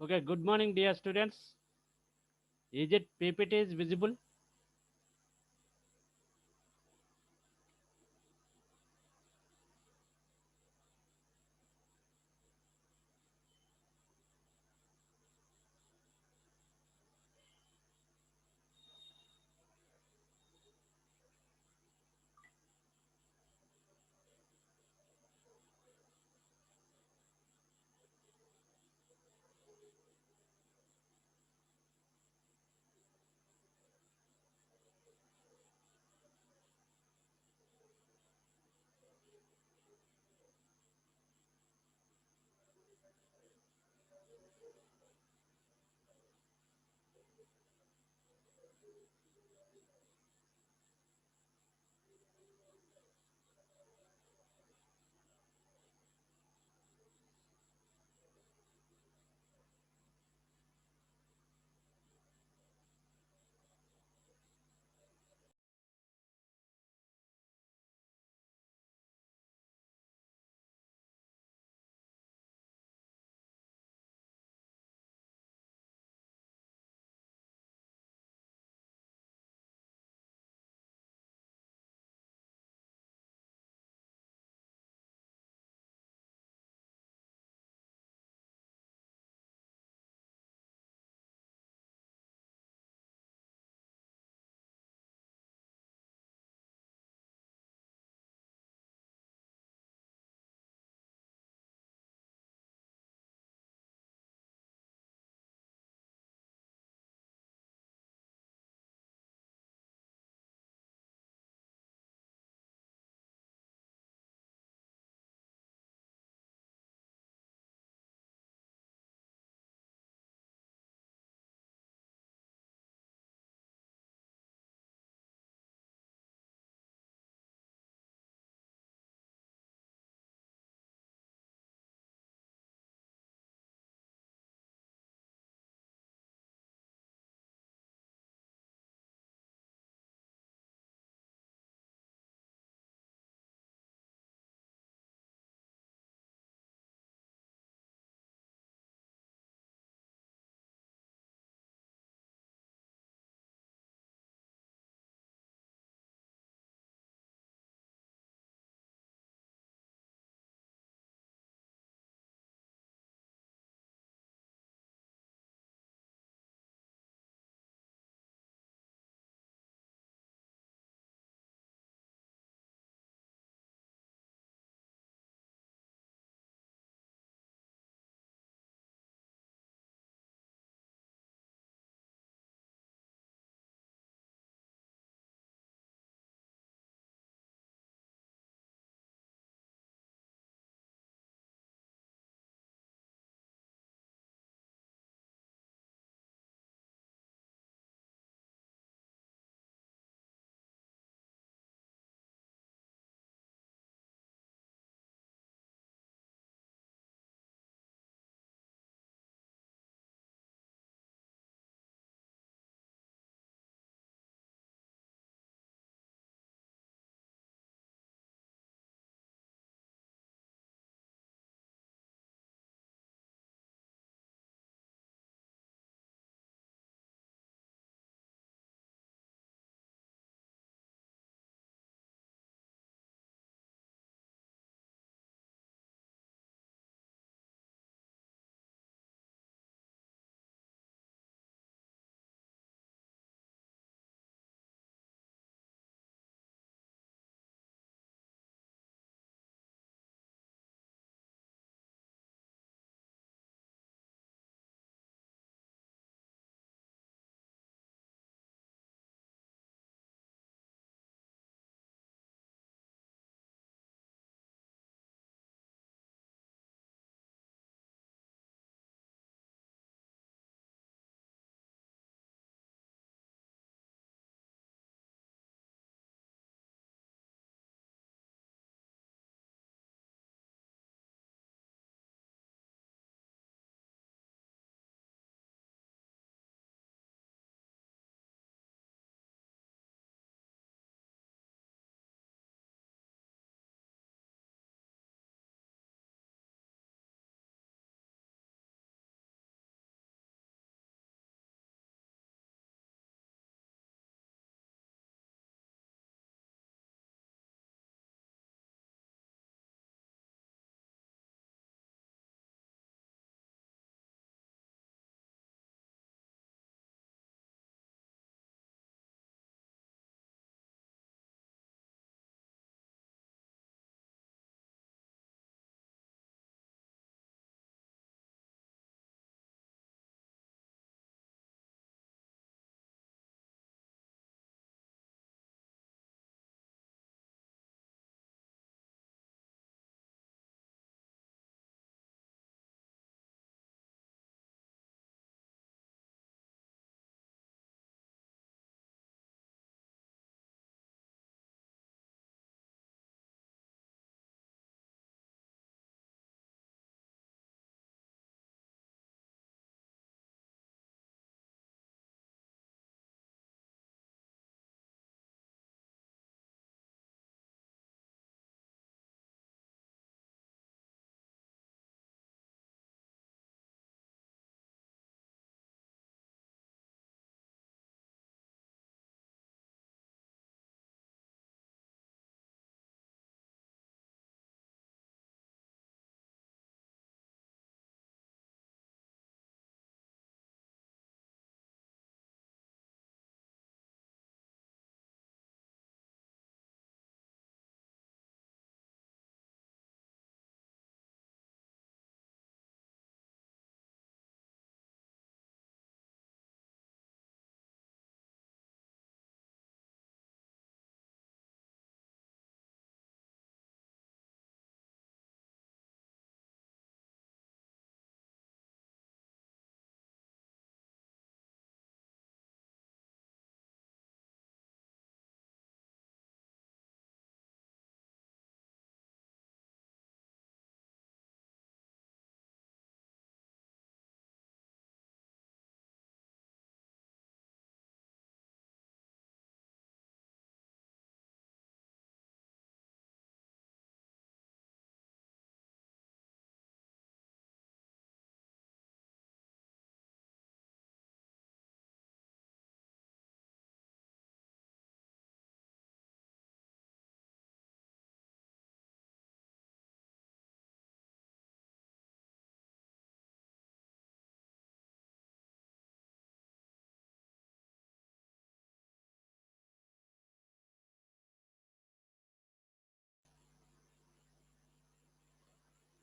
Okay, good morning, dear students. Is it PPT is visible?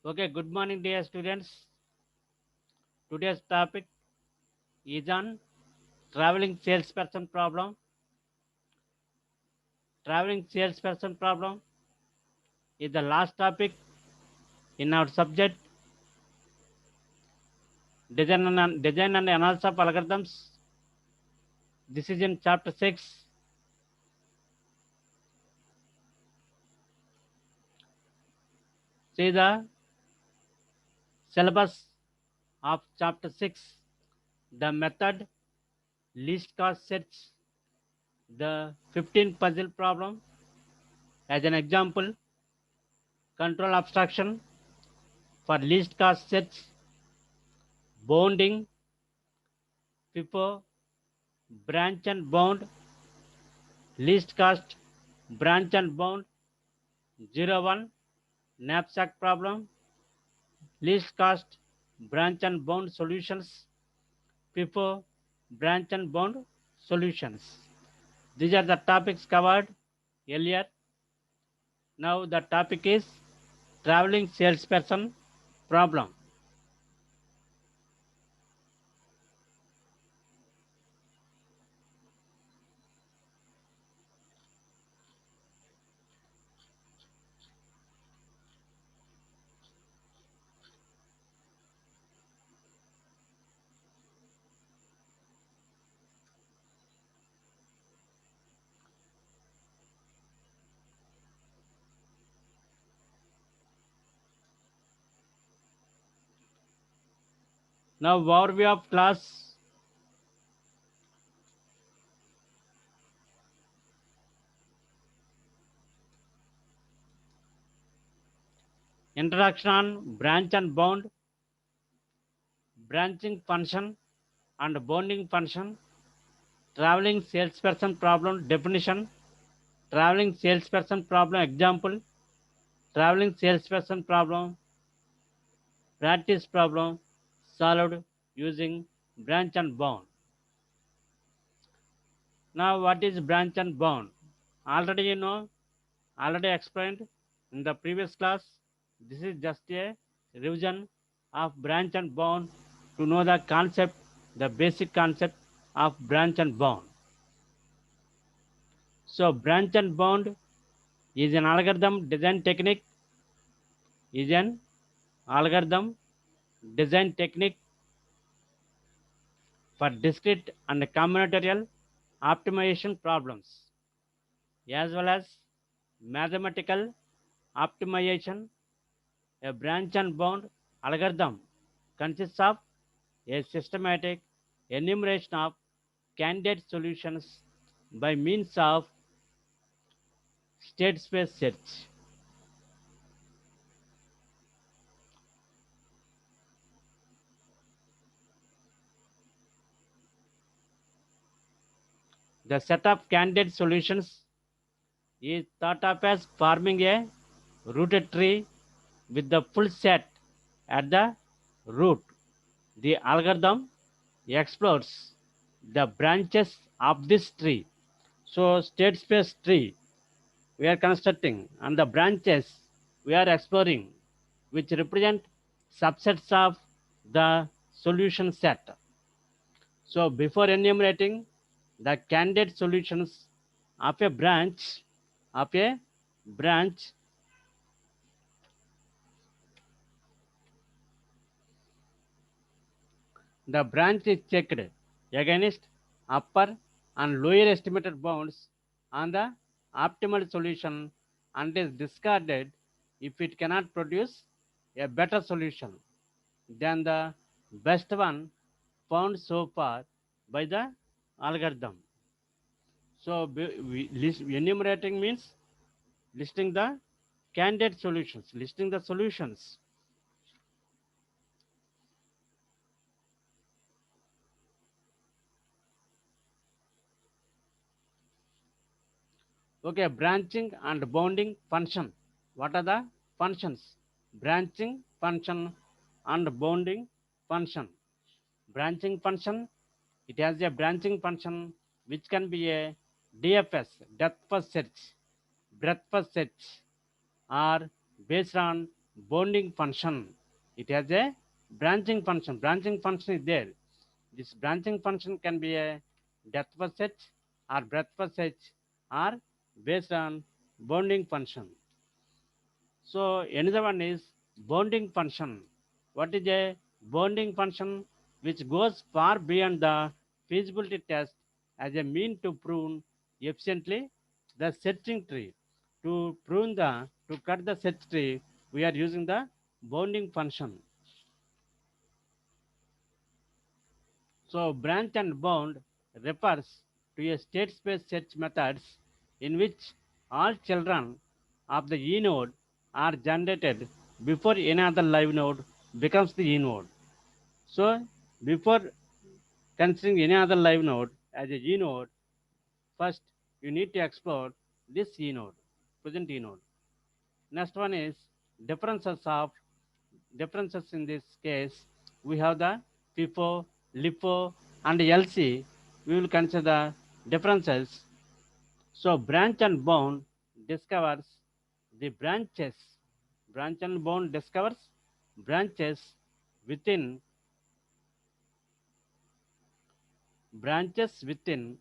Okay, good morning, dear students. Today's topic is on traveling salesperson problem. Traveling salesperson problem is the last topic in our subject design and analysis of algorithms. This is in chapter 6. See the syllabus of chapter 6. The method, least cost search, the 15 puzzle problem. As an example, control abstraction for least cost search, bounding, FIFO, branch and bound, least cost, branch and bound, 01, knapsack problem, least cost, branch and bound solutions, FIFO, branch and bound solutions. These are the topics covered earlier. Now the topic is traveling salesperson problem. Now overview of class. Introduction on branch and bound, branching function and bounding function, traveling salesperson problem definition, traveling salesperson problem example, traveling salesperson problem practice problem solved using branch and bound. Now what is branch and bound? Already you know, already explained in the previous class. This is just a revision of branch and bound to know the concept, the basic concept of branch and bound. So branch and bound is an algorithm design technique, is an algorithm design technique for discrete and combinatorial optimization problems, as well as mathematical optimization. A branch and bound algorithm consists of a systematic enumeration of candidate solutions by means of state space search. The set of candidate solutions is thought of as forming a rooted tree with the full set at the root. The algorithm explores the branches of this tree. So state space tree we are constructing and the branches we are exploring, which represent subsets of the solution set. So before enumerating the candidate solutions of a branch, the branch is checked against upper and lower estimated bounds on the optimal solution and is discarded if it cannot produce a better solution than the best one found so far by the algorithm. So enumerating means listing the candidate solutions, listing the solutions. Okay, branching and bounding function. What are the functions? Branching function and bounding function. Branching function, it has a branching function which can be a DFS, depth first search, breadth first search, or based on bounding function. It has a branching function. Branching function is there. This branching function can be a depth first search or breadth first search or based on bounding function. So another one is bounding function. What is a bounding function? Which goes far beyond the feasibility test as a mean to prune efficiently the searching tree. To cut the search tree, we are using the bounding function. So branch and bound refers to a state space search methods in which all children of the E node are generated before any other live node becomes the E node. So before considering any other live node as a E node, first you need to explore this E node, present E node. Next one is differences of differences in this case. We have the FIFO, LIFO, and LC. We will consider the differences. So branch and bound discovers the branches. Branch and bound discovers branches within branches within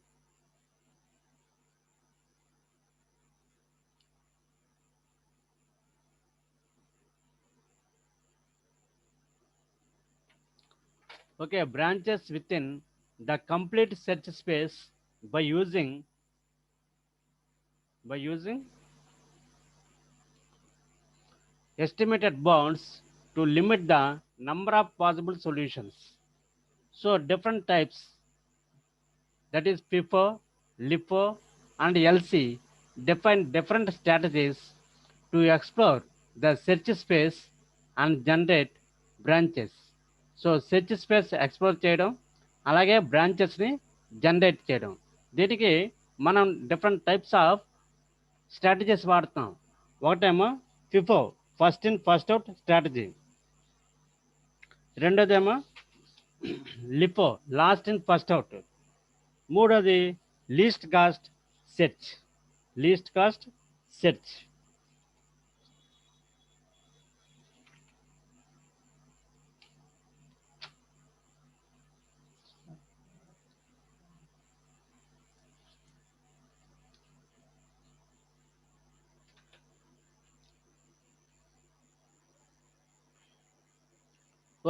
branches within the complete search space by using by using estimated bounds to limit the number of possible solutions. So different types, that is FIFO, LIFO, and LC, define different strategies to explore the search space and generate branches. So search space explore చేయడం అలాగే బ్రాంచెస్ని generate చేయడం, దీనికి మనం different types of strategies వాడుతాం. ఒకటేమో FIFO, first in first out strategy. రెండోదేమో LIFO, last in first out. మూడోది least cost search, least cost search.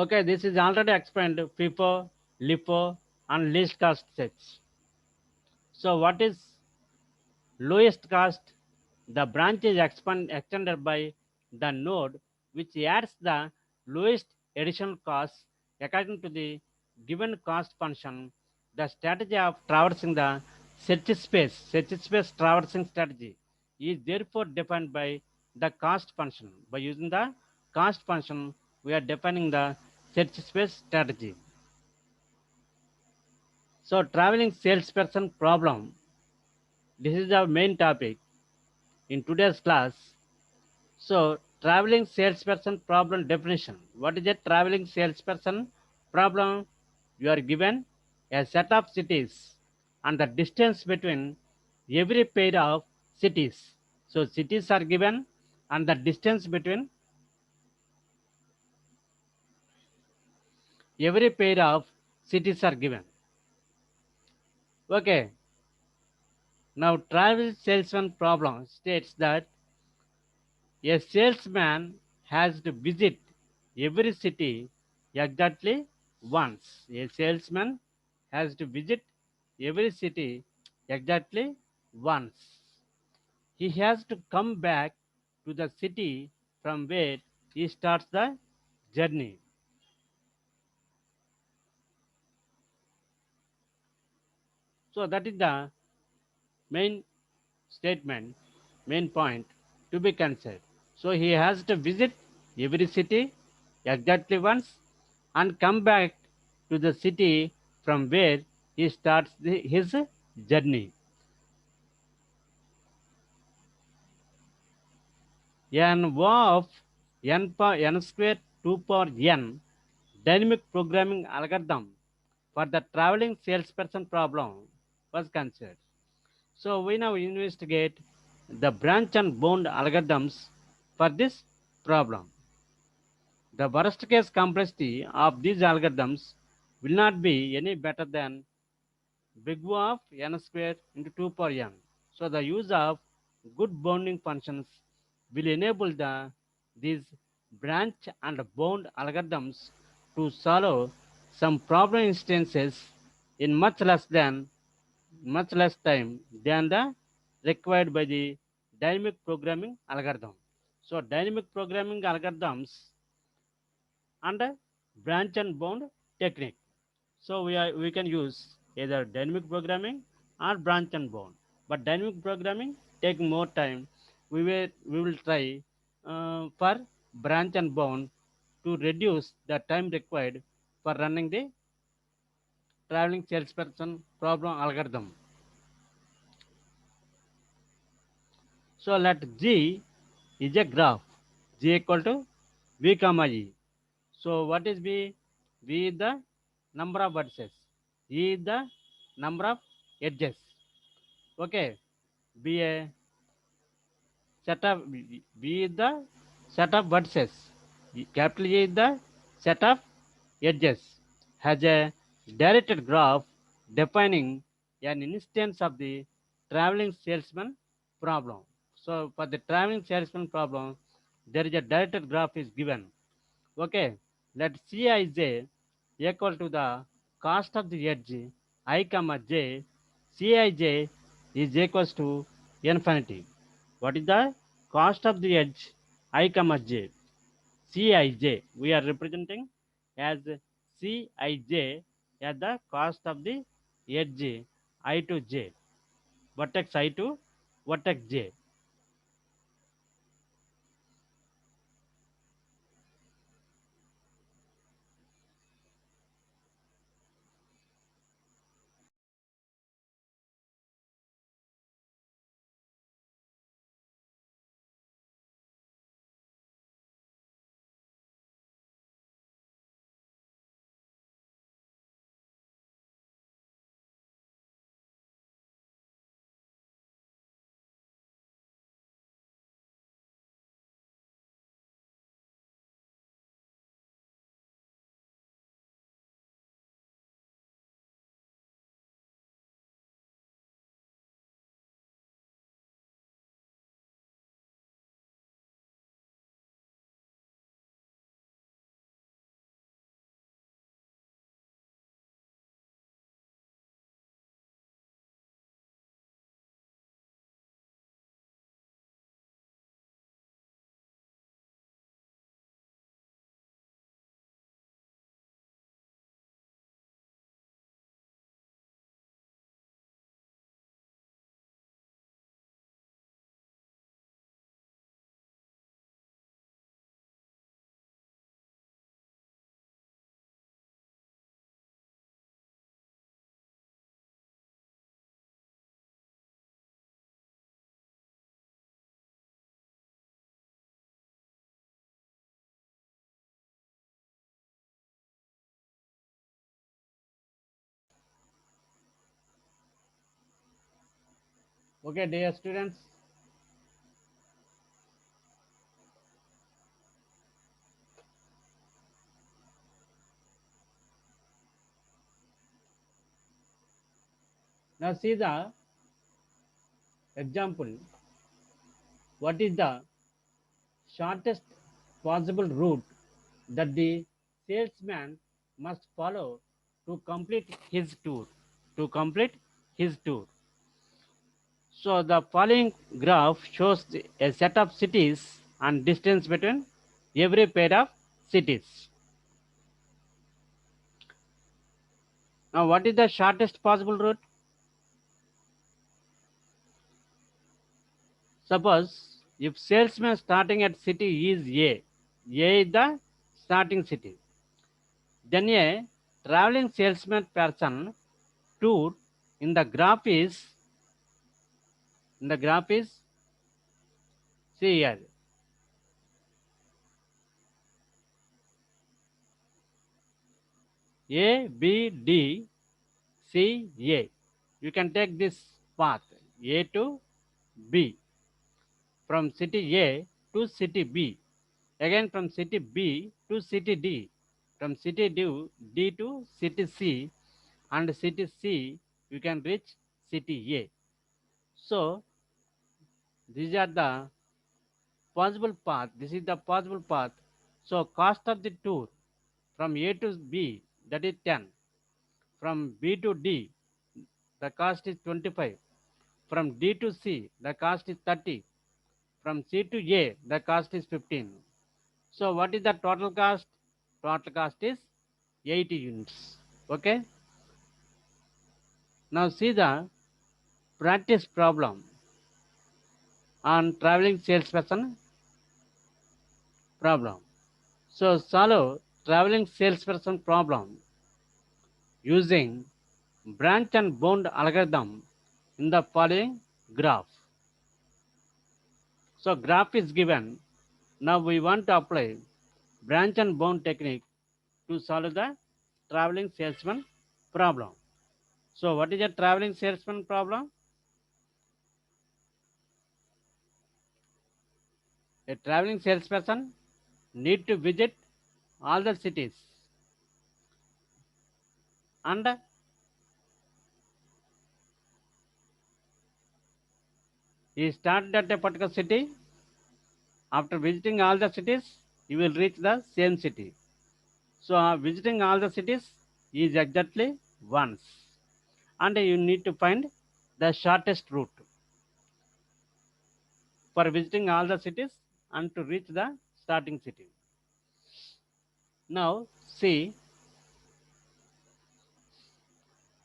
Okay, this is already explained, FIFO, LIFO, and least cost search. So what is lowest cost? The branch is extended by the node which adds the lowest additional cost according to the given cost function. The strategy of traversing the search space traversing strategy is therefore defined by the cost function. By using the cost function, we are defining the search space strategy. So traveling salesperson problem, this is our main topic in today's class. So traveling salesperson problem definition. What is a traveling salesperson problem? You are given a set of cities and the distance between every pair of cities. So cities are given and the distance between every pair of cities are given. Okay. Now travel salesman problem states that a salesman has to visit every city exactly once. A salesman has to visit every city exactly once. He has to come back to the city from where he starts the journey. So that is the main statement, main point to be considered. So he has to visit every city exactly once and come back to the city from where he starts his journey. N of n square 2 power n dynamic programming algorithm for the traveling salesperson problem was considered. So we now investigate the branch and bound algorithms for this problem. The worst case complexity of these algorithms will not be any better than big O of n square into 2 power n. So the use of good bounding functions will enable these branch and bound algorithms to solve some problem instances in much less time than the required by the dynamic programming algorithm. So dynamic programming algorithms and branch and bound technique. So we can use either dynamic programming or branch and bound. But dynamic programming take more time. We will try for branch and bound to reduce the time required for running the traveling salesperson problem algorithm. So let G is a graph. G equal to V comma E. So what is V? V is the number of vertices. E is the number of edges. Okay. Be a set of B is the set of vertices. Capital E is the set of edges. Has a directed graph defining an instance of the traveling salesman problem. So for the traveling salesman problem, there is a directed graph is given. Okay, let Cij equal to the cost of the edge I comma j. Cij is equals to infinity. What is the cost of the edge I comma j? Cij we are representing as Cij as the cost of the edge I to j, vertex I to vertex j. Okay, dear students. Now see the example. What is the shortest possible route that the salesman must follow to complete his tour? To complete his tour. So the following graph shows a set of cities and distance between every pair of cities. Now what is the shortest possible route? Suppose if salesman starting at city is A is the starting city. Then a traveling salesman person tour in the graph is see here A B D C A. You can take this path A to B, from city A to city B, again from city B to city D, from city D to city C, and city C you can reach city A. So these are the possible path. This is the possible path. So cost of the tour from A to B, that is 10. From B to D, the cost is 25. From D to C, the cost is 30. From C to A, the cost is 15. So what is the total cost? Total cost is 80 units. Okay. Now see the practice problem on traveling salesperson problem. So solve traveling salesperson problem using branch and bound algorithm in the following graph. So graph is given. Now we want to apply branch and bound technique to solve the traveling salesman problem. So what is a traveling salesman problem? A traveling salesperson need to visit all the cities, and he started at a particular city. After visiting all the cities, he will reach the same city. So visiting all the cities is exactly once, and you need to find the shortest route for visiting all the cities and to reach the starting city. Now see,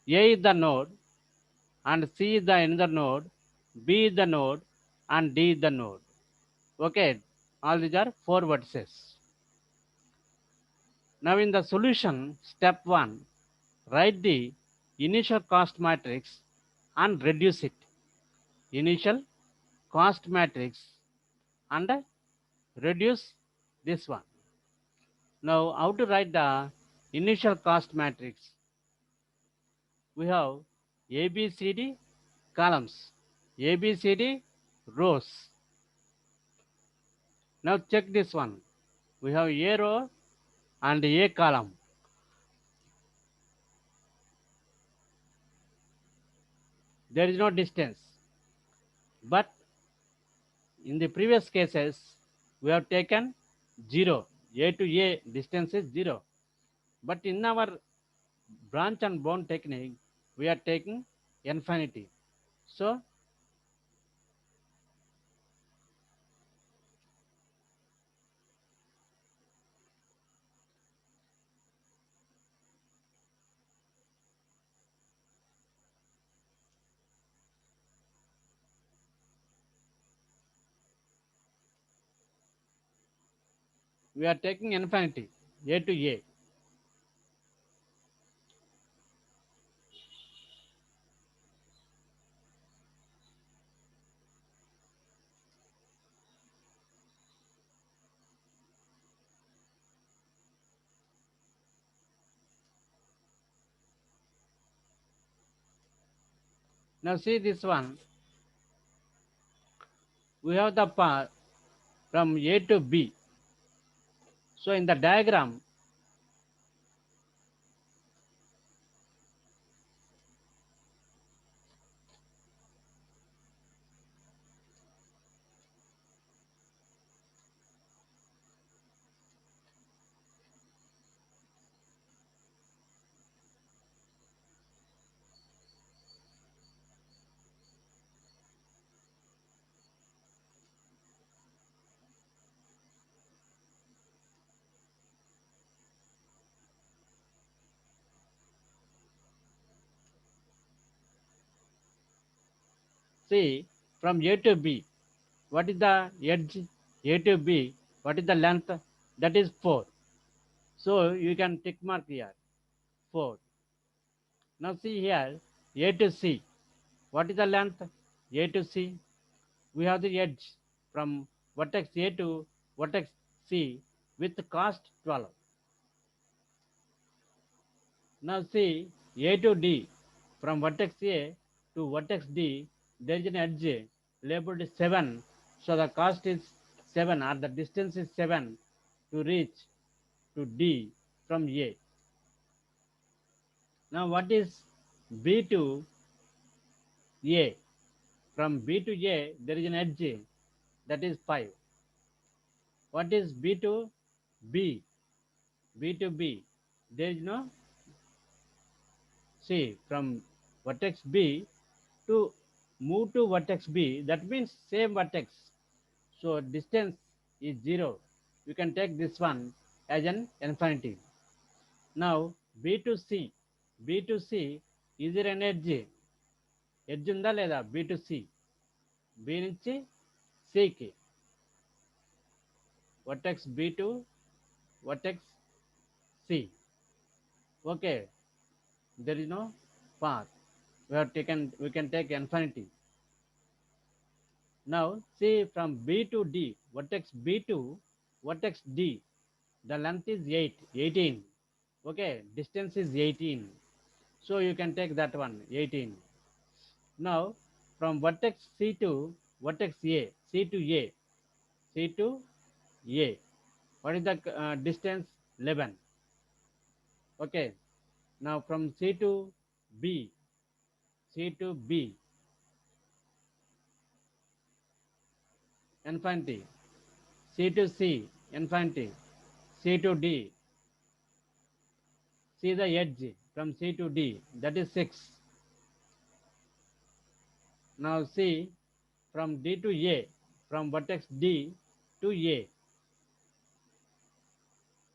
A is the node, and C is the another node, B is the node, and D is the node. Okay, all these are four vertices. Now in the solution, step 1, write the initial cost matrix and reduce it. Initial cost matrix and reduce this one. Now how to write the initial cost matrix? We have ABCD columns, ABCD rows. Now check this one. We have A row and A column. There is no distance. But in the previous cases, we have taken 0. A to A distance is 0. But in our branch and bound technique, we are taking infinity. So we are taking infinity, A to A. Now see this one. We have the path from A to B. So in the diagram, see from A to B, what is the edge? A to B, what is the length? That is 4. So you can tick mark here, 4. Now see here, A to C. What is the length? A to C. We have the edge from vertex A to vertex C with cost 12. Now see A to D. From vertex A to vertex D, there is an edge labeled 7. So the cost is 7, or the distance is 7 to reach to D from A. Now what is B to A? From B to A, there is an edge, that is 5. What is B to B? B to B, there is no, see, from vertex B to move to vertex B, that means same vertex. So distance is 0. You can take this one as an infinity. Now B to C. B to C, is there an edge? Edge ఉందా లేదా? B to C. B నుంచి C కి. Vertex B to vertex C. Okay. There is no path. We can take infinity. Now see, from B to D, vertex B to vertex D, the length is 18. Okay, distance is 18. So you can take that one, 18. Now from vertex C to vertex A, C to A, C to A, what is the distance? 11. Okay. Now from C to B, C to B, infinity. C to C, infinity. C to D, see the edge from C to D, that is 6. Now see, from D to A, from vertex D to A,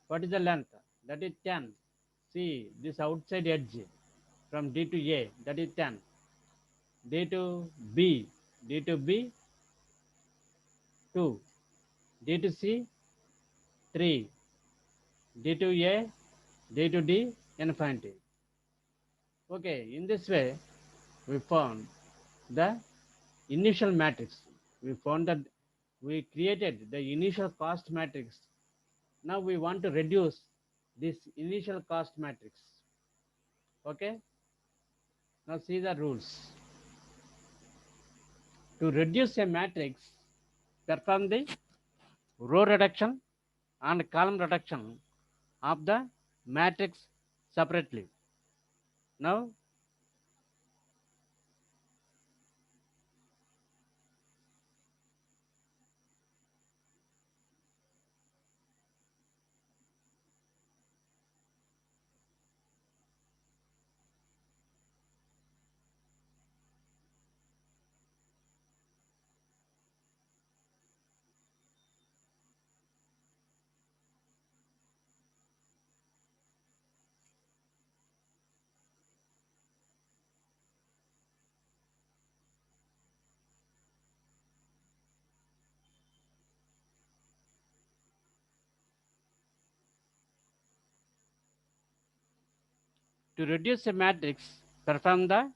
what is the length? That is 10. See this outside edge from D to A, that is 10. D to B, D to B, 2. D to C, 3. D to A, D to D, infinity. Okay, in this way, we found the initial matrix. We found that we created the initial cost matrix. Now we want to reduce this initial cost matrix. Okay. Now see the rules. To reduce a matrix, perform the row reduction and column reduction of the matrix separately. Now to reduce a matrix, perform the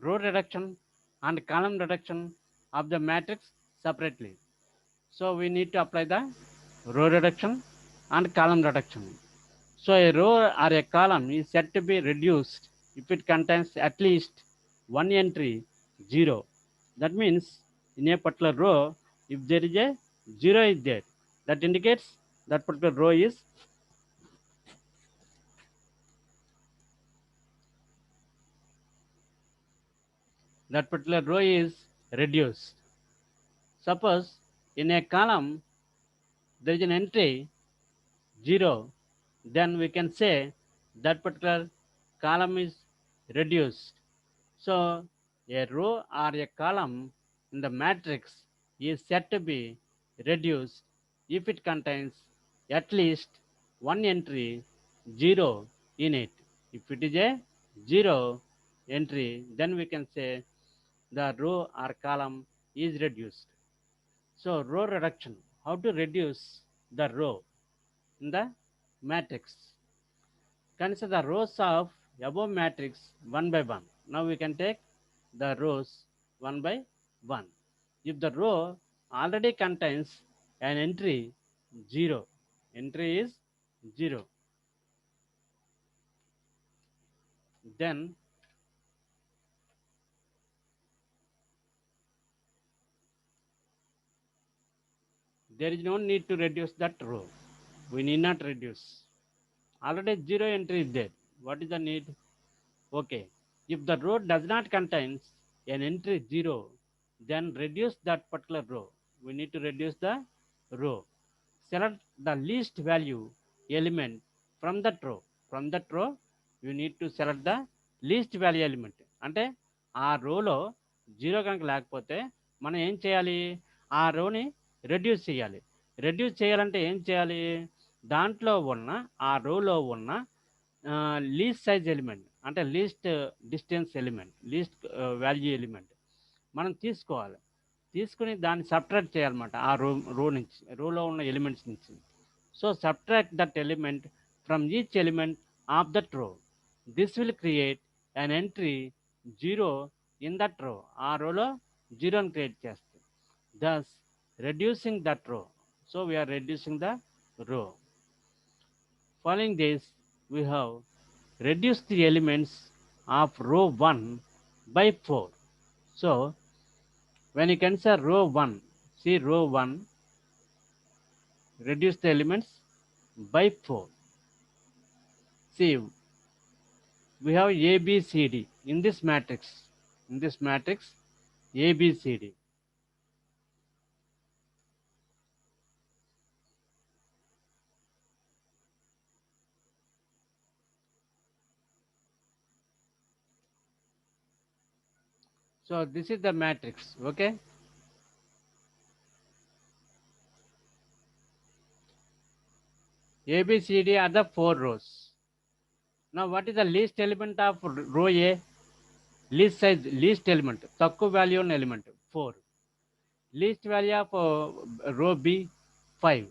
row reduction and column reduction of the matrix separately. So we need to apply the row reduction and column reduction. So a row or a column is said to be reduced if it contains at least one entry 0. That means in a particular row, if there is a 0 is there, that indicates that particular row is reduced. Suppose in a column there is an entry 0, then we can say that particular column is reduced. So a row or a column in the matrix is said to be reduced if it contains at least one entry 0 in it. If it is a 0 entry, then we can say the row or column is reduced. So row reduction, how to reduce the row in the matrix? Consider the rows of above matrix one by one. Now we can take the rows one by one. If the row already contains an entry 0, entry is 0, then there is no need to reduce that row. We need not reduce. Already 0 entry is there. What is the need? Okay. If the row does not contain an entry 0, then reduce that particular row. We need to reduce the row. Select the least value element from that row. From that row, you need to select the least value element. అంటే ఆ రోలో 0 కనుక లేకపోతే మనం ఏం చేయాలి? ఆ రోని reduce చేయాలి. రెడ్యూస్ చేయాలంటే ఏం చేయాలి? దాంట్లో ఉన్న ఆ రోలో ఉన్న లీస్ట్ సైజ్ ఎలిమెంట్ అంటే least distance element, least value element మనం తీసుకోవాలి. తీసుకుని దాన్ని సబ్ట్రాక్ట్ చేయాలన్నమాట ఆ రో నుంచి, రోలో ఉన్న ఎలిమెంట్స్ నుంచి. So subtract that element from each element of that row. This will create an entry 0 in that row. ఆ రోలో 0ని క్రియేట్ చేస్తుంది. Thus reducing that row. So we are reducing the row. Following this, we have reduced the elements of row 1 by 4. So, when you consider row 1, see row 1, reduce the elements by 4. See, we have A, B, C, D in this matrix. In this matrix, A, B, C, D. So this is the matrix, okay? A, B, C, D are the 4 rows. Now what is the least element of row A? Least size, least element, తక్కువ value ఉన్న element 4. Least value of row B 5.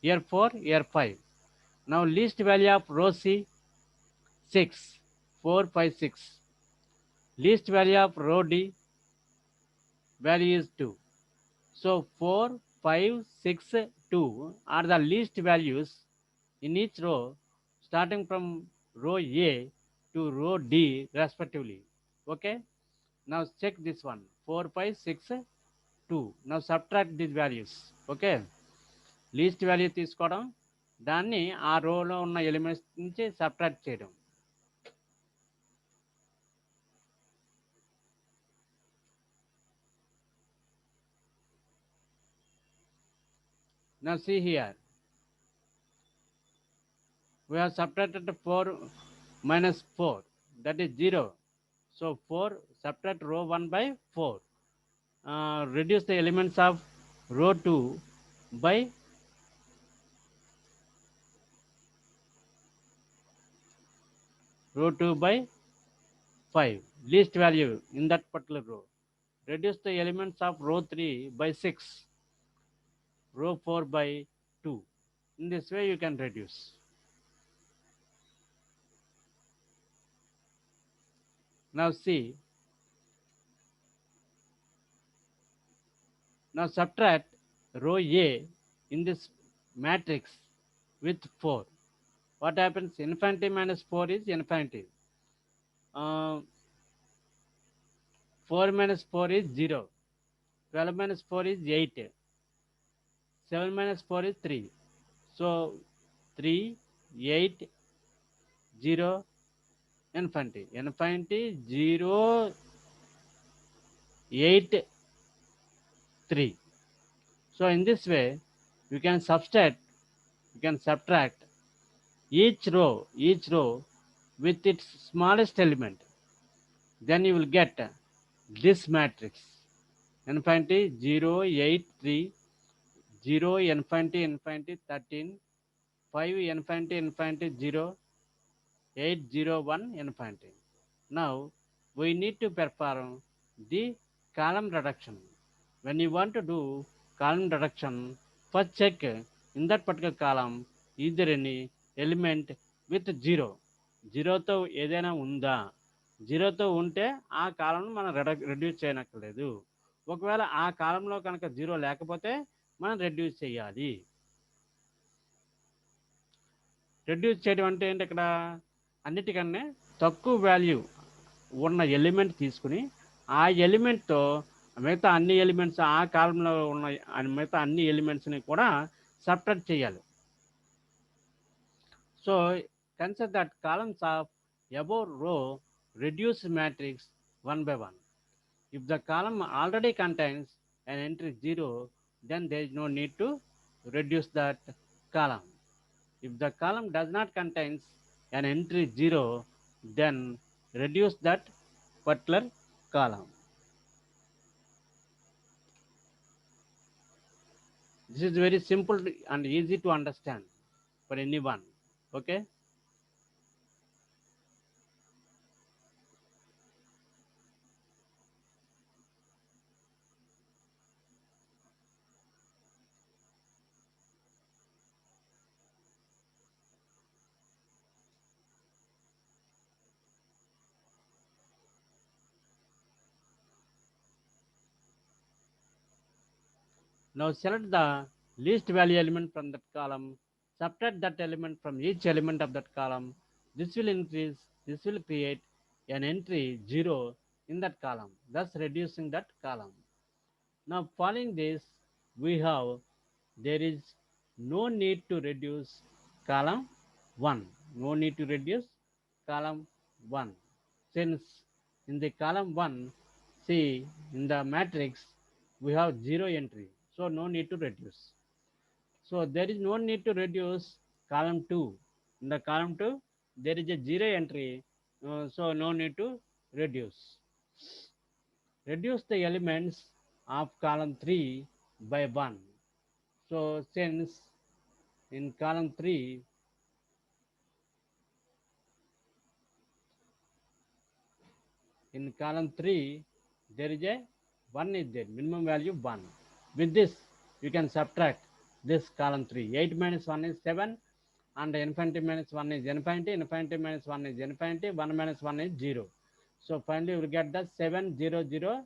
Here 4, here 5. Now least value of row C 6. 4, 5, 6. Least value of row D value is 2. So 4, 5, 6, 2 are the least values in each row starting from row A to row D respectively. Okay. Now check this one. 4, 5, 6, 2. Now subtract these values. Okay. Least value తీసుకోవడం, దాన్ని ఆ రోలో ఉన్న elements నుంచి subtract చేయడం. Now see here, we have subtracted 4 minus 4, that is 0. So 4, subtract row 1 by 4. Reduce the elements of row 2 by row 2 by 5, least value in that particular row. Reduce the elements of row 3 by 6, row 4 by 2. In this way you can reduce. Now see, now subtract row A in this matrix with 4. What happens? Infinity minus 4 is infinity. 4 minus 4 is 0. 12 minus 4 is 8. 7 minus 4 is 3. So 3, 8, 0, infinity. Infinity 0, 8, 3. So in this way, you can subtract each row with its smallest element. Then you will get this matrix. Infinity 0, 8, 3, 0, infinity, 13, 5, infinity, 0, 8, 0, 1, infinity. Now we need to perform the column reduction. When you want to do column reduction, first check in that particular column is there any element with 0. 0తో ఏదైనా ఉందా? 0తో ఉంటే ఆ కాలంను మనం reduce చేయనక్కర్లేదు. ఒకవేళ ఆ కాలంలో కనుక 0 లేకపోతే మనం రెడ్యూస్ చేయాలి. రెడ్యూస్ చేయడం అంటే ఏంటి? ఇక్కడ అన్నిటికన్నా తక్కువ వాల్యూ ఉన్న ఎలిమెంట్ తీసుకుని ఆ ఎలిమెంట్తో మిగతా అన్ని ఎలిమెంట్స్, ఆ కాలంలో ఉన్న మిగతా అన్ని ఎలిమెంట్స్ని కూడా సబ్ట్రాక్ట్ చేయాలి. So consider that columns of above row reduce matrix one by one. If the column already contains an entry 0, then there is no need to reduce that column. If the column does not contains an entry 0, then reduce that particular column. This is very simple and easy to understand for anyone. Okay. Now select the least value element from that column, subtract that element from each element of that column. This will create an entry 0 in that column, thus reducing that column. Now following this, we have, there is no need to reduce column 1. No need to reduce column 1. Since in the column 1, see in the matrix, we have 0 entry. So no need to reduce. So there is no need to reduce column 2. In the column 2, there is a 0 entry. So no need to reduce. Reduce the elements of column 3 by 1. So since in column 3, there is a 1 is there, minimum value 1. With this, you can subtract this column 3. 8 minus 1 is 7, and infinity minus 1 is infinity, infinity minus 1 is infinity, 1 minus 1 is 0. So finally, you will get the 7, 0, 0,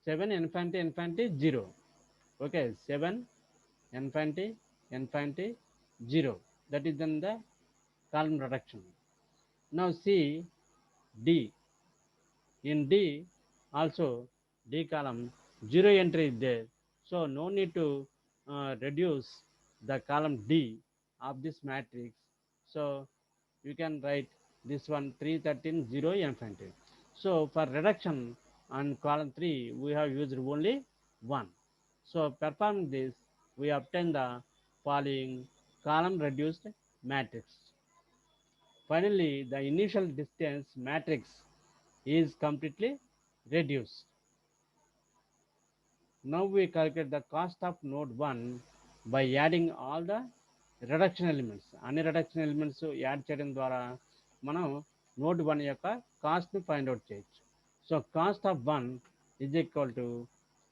7, infinity, infinity, 0. Okay, 7, infinity, infinity, 0. That is then the column reduction. Now see D. In D, also D column, 0 entry is there. So no need to reduce the column D of this matrix. So you can write this one 3, 13, 0 infinity. So for reduction on column 3, we have used only 1. So performing this, we obtain the following column reduced matrix. Finally, the initial distance matrix is completely reduced. Now we calculate the cost of node 1 by adding all the reduction elements. అన్ని reduction elements add చేయడం ద్వారా మనం node 1 యొక్క కాస్ట్ని find out చేయొచ్చు. So cost of 1 is equal to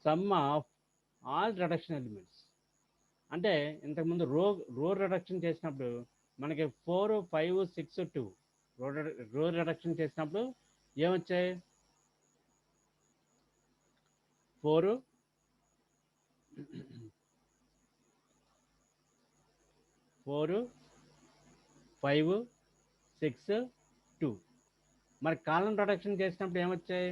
some of all reduction elements. అంటే ఇంతకుముందు రో reduction చేసినప్పుడు మనకి 4, 5, 6, 2 రో రిడక్షన్ చేసినప్పుడు ఏమొచ్చాయి? 4, 4, 5, 6, 2. మరి కాలం ప్రొడక్షన్ చేసినప్పుడు ఏమొచ్చాయి?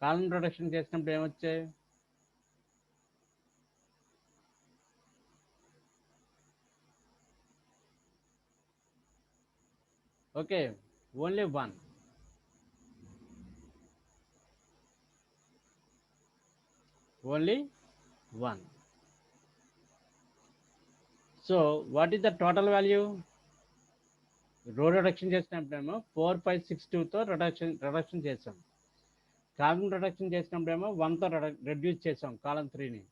కాలం ప్రొడక్షన్ చేసినప్పుడు ఏమొచ్చాయి? Okay, only 1. Only 1. So what is the total value? Row reduction చేసినప్పుడేమో 4, 5, 6, 2తో రిడక్షన్ చేసాం. కాలం రిడక్షన్ చేసినప్పుడేమో 1తో రెడ్యూస్ చేసాం కాలం 3ని.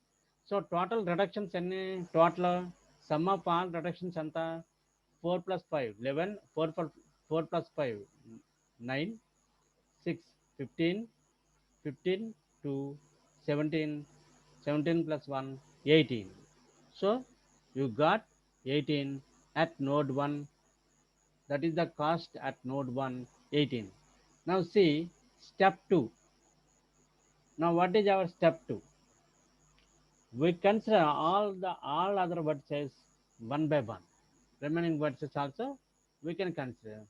సో టోటల్ రిడక్షన్స్ ఎన్ని? Total some of all reductions ఎంత? 4 + 5 11, 4 + 5 9, 6 15, 15 2 17, 17 + 1 18. So you got 18 at node 1. That is the cost at node 1, 18. Now see step 2. Now what is our step 2? We consider all other vertices one by one. Remaining vertices also we can consider.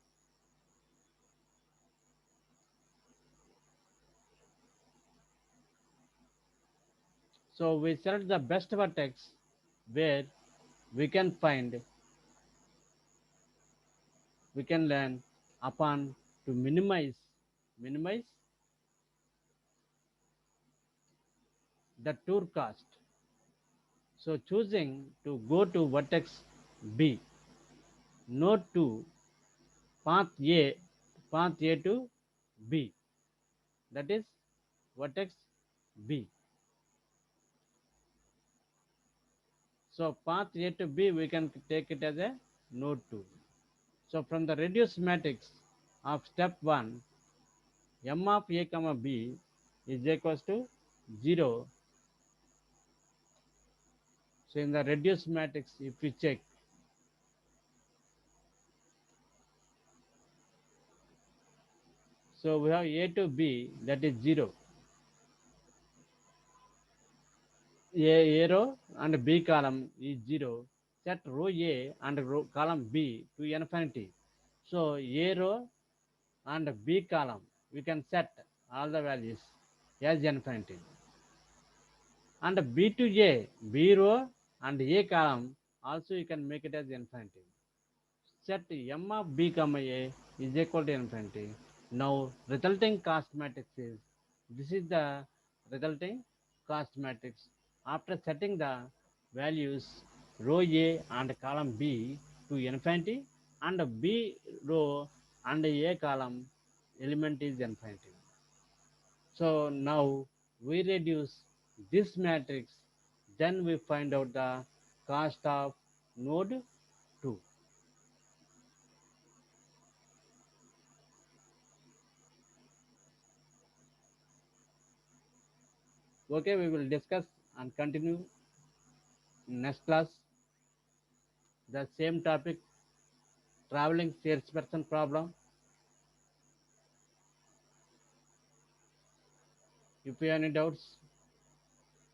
So we select the best vertex where we can find, we can learn upon to minimize the tour cost. So choosing to go to vertex B, node to path A, path A to B, that is vertex B. So path A to B we can take it as a node 2. So from the reduced matrix of step 1, m of A comma B is equals to 0. So in the reduced matrix, if we check, so we have A to B, that is 0. A row and B column is 0. Set row A and row column B to infinity. So A row and B column, we can set all the values as infinity. And B to A, B row and A column, also you can make it as infinity. Set m of B comma A is equal to infinity. Now resulting cost matrix is, this is the resulting cost matrix. After setting the values row A and column B to infinity, and B row and A column element is infinity. So now we reduce this matrix, then we find out the cost of node 2. Okay, we will discuss and continue next class the same topic, traveling salesperson problem. If you have any doubts,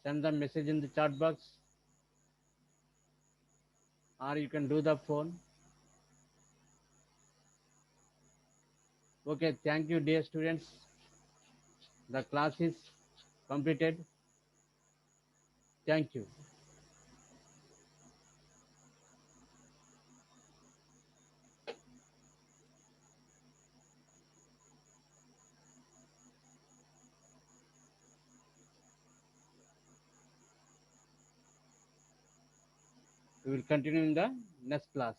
send the message in the chat box, or you can do the phone. Okay, thank you, dear students. The class is completed. Thank you. We will continue in the next class.